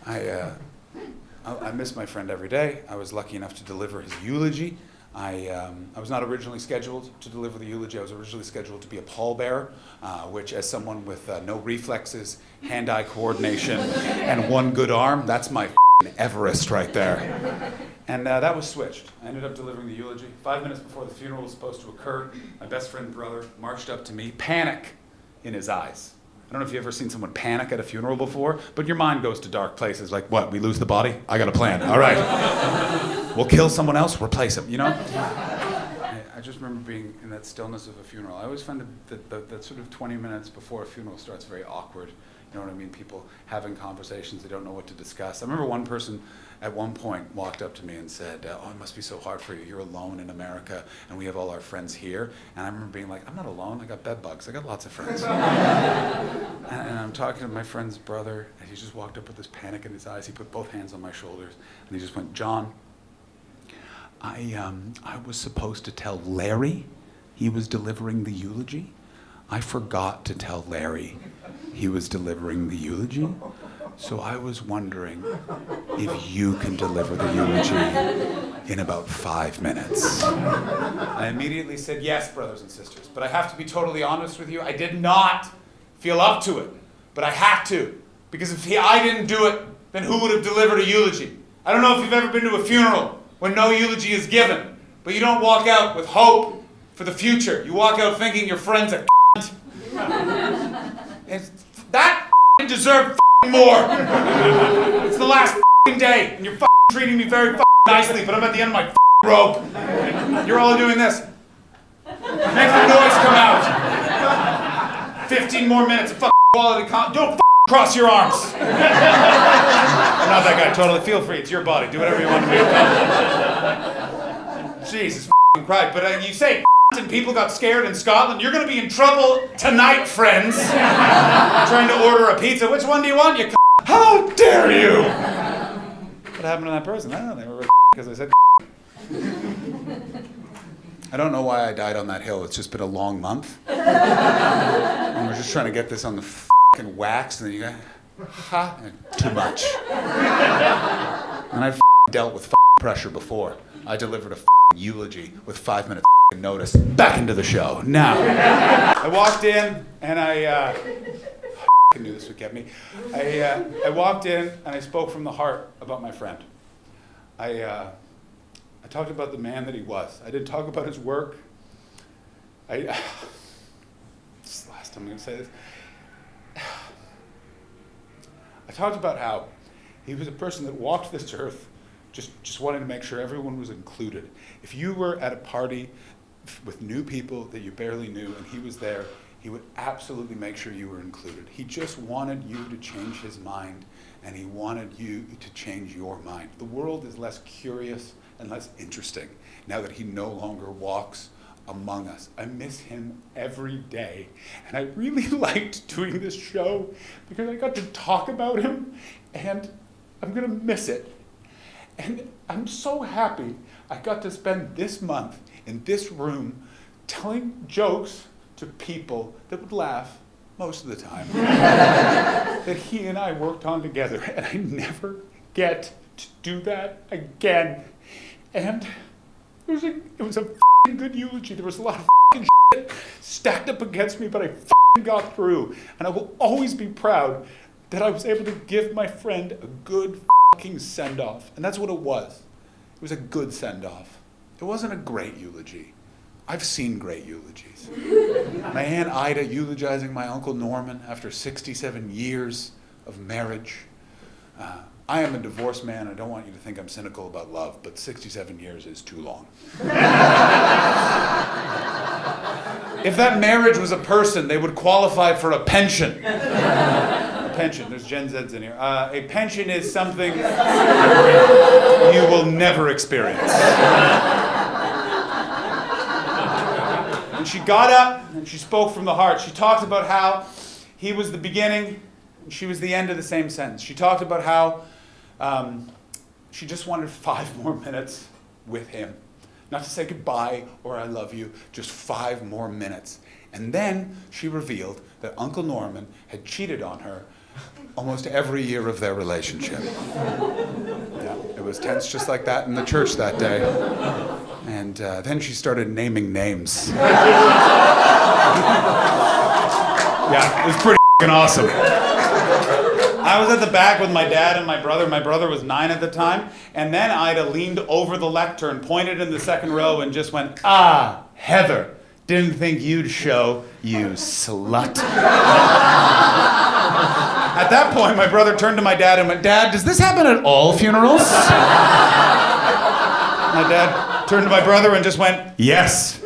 I miss my friend every day. I was lucky enough to deliver his eulogy. I was not originally scheduled to deliver the eulogy. I was originally scheduled to be a pallbearer, which, as someone with no reflexes, hand-eye coordination, and one good arm, that's my Everest right there. And that was switched. I ended up delivering the eulogy. 5 minutes before the funeral was supposed to occur, my best friend brother marched up to me, panic in his eyes. I don't know if you've ever seen someone panic at a funeral before, but your mind goes to dark places. Like, what, we lose the body? I got a plan. All right. We'll kill someone else, replace him, you know? I just remember being in that stillness of a funeral. I always find that sort of 20 minutes before a funeral starts very awkward. You know what I mean? People having conversations, they don't know what to discuss. I remember one person at one point walked up to me and said, oh, it must be so hard for you. You're alone in America, and we have all our friends here. And I remember being like, I'm not alone. I got bed bugs. I got lots of friends. and I'm talking to my friend's brother, and he just walked up with this panic in his eyes. He put both hands on my shoulders, and he just went, John, I was supposed to tell Larry he was delivering the eulogy. I forgot to tell Larry he was delivering the eulogy. So I was wondering if you can deliver the eulogy in about 5 minutes. I immediately said, yes, brothers and sisters. But I have to be totally honest with you. I did not feel up to it. But I had to. Because if I didn't do it, then who would have delivered a eulogy? I don't know if you've ever been to a funeral when no eulogy is given. But you don't walk out with hope for the future. You walk out thinking your friend's a that deserved more. It's the last day, and you're treating me very nicely, but I'm at the end of my rope. You're all doing this. Make the noise come out. 15 more minutes of quality don't cross your arms. I'm not that guy, totally. Feel free, it's your body. Do whatever you want to do. Jesus Christ, but you say and people got scared in Scotland, you're going to be in trouble tonight, friends. Trying to order a pizza. Which one do you want, you How dare you? What happened to that person? I don't know. They were because I said I don't know why I died on that hill. It's just been a long month. And we're just trying to get this on the fucking wax, and then you go, too much. And I've dealt with pressure before. I delivered a eulogy with 5 minutes notice. Back into the show. Now, I walked in and I knew this would get me. I walked in and I spoke from the heart about my friend. I talked about the man that he was. I didn't talk about his work. This is the last time I'm going to say this. I talked about how he was a person that walked this earth just wanting to make sure everyone was included. If you were at a party with new people that you barely knew and he was there, he would absolutely make sure you were included. He just wanted you to change his mind, and he wanted you to change your mind. The world is less curious and less interesting now that he no longer walks among us. I miss him every day, and I really liked doing this show because I got to talk about him, and I'm gonna miss it. And I'm so happy I got to spend this month in this room telling jokes to people that would laugh most of the time that he and I worked on together, and I never get to do that again. And it was a f***ing good eulogy. There was a lot of f***ing shit stacked up against me, but I f***ing got through. And I will always be proud that I was able to give my friend a good f***ing send-off. And that's what it was. It was a good send-off. It wasn't a great eulogy. I've seen great eulogies. My Aunt Ida eulogizing my Uncle Norman after 67 years of marriage. I am a divorced man. I don't want you to think I'm cynical about love, but 67 years is too long. If that marriage was a person, they would qualify for a pension. A pension. There's Gen Zs in here. A pension is something you will never experience. And she got up and she spoke from the heart. She talked about how he was the beginning and she was the end of the same sentence. She talked about how she just wanted 5 more minutes with him. Not to say goodbye or I love you, just 5 more minutes. And then she revealed that Uncle Norman had cheated on her almost every year of their relationship. Yeah, it was tense just like that in the church that day. And then she started naming names. Yeah, it was pretty awesome. I was at the back with my dad and my brother. My brother was 9 at the time. And then Ida leaned over the lectern, pointed in the second row, and just went, "Ah, Heather, didn't think you'd show, you slut." At that point, my brother turned to my dad and went, "Dad, does this happen at all funerals?" My dad turned to my brother and just went, "Yes."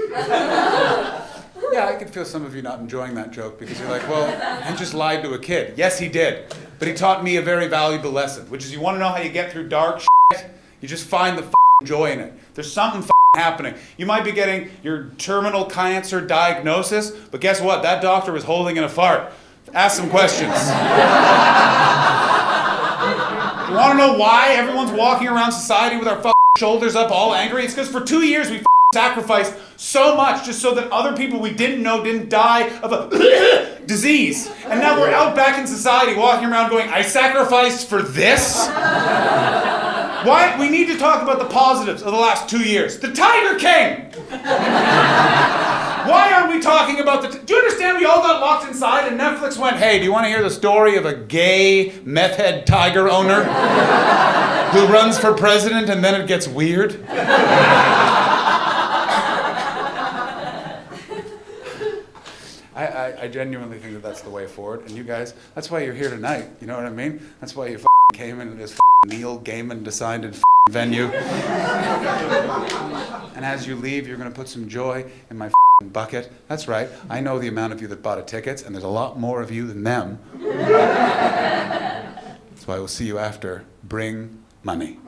Yeah, I could feel some of you not enjoying that joke because you're like, well, he just lied to a kid. Yes, he did. But he taught me a very valuable lesson, which is you want to know how you get through dark shit? You just find the joy in it. There's something happening. You might be getting your terminal cancer diagnosis, but guess what? That doctor was holding in a fart. Ask some questions. You want to know why everyone's walking around society with our shoulders up all angry? It's because for 2 years we sacrificed so much just so that other people we didn't know didn't die of a disease. And now we're out back in society walking around going, I sacrificed for this? Why? We need to talk about the positives of the last 2 years. The Tiger King! Why aren't we talking about the... Do you understand we all got locked inside and Netflix went, hey, do you want to hear the story of a gay meth head tiger owner who runs for president and then it gets weird? I genuinely think that that's the way forward. And you guys, that's why you're here tonight. You know what I mean? That's why you came into this Neil Gaiman decided venue. And as you leave, you're going to put some joy in my bucket. That's right. I know the amount of you that bought tickets, and there's a lot more of you than them. That's why we'll see you after. Bring money.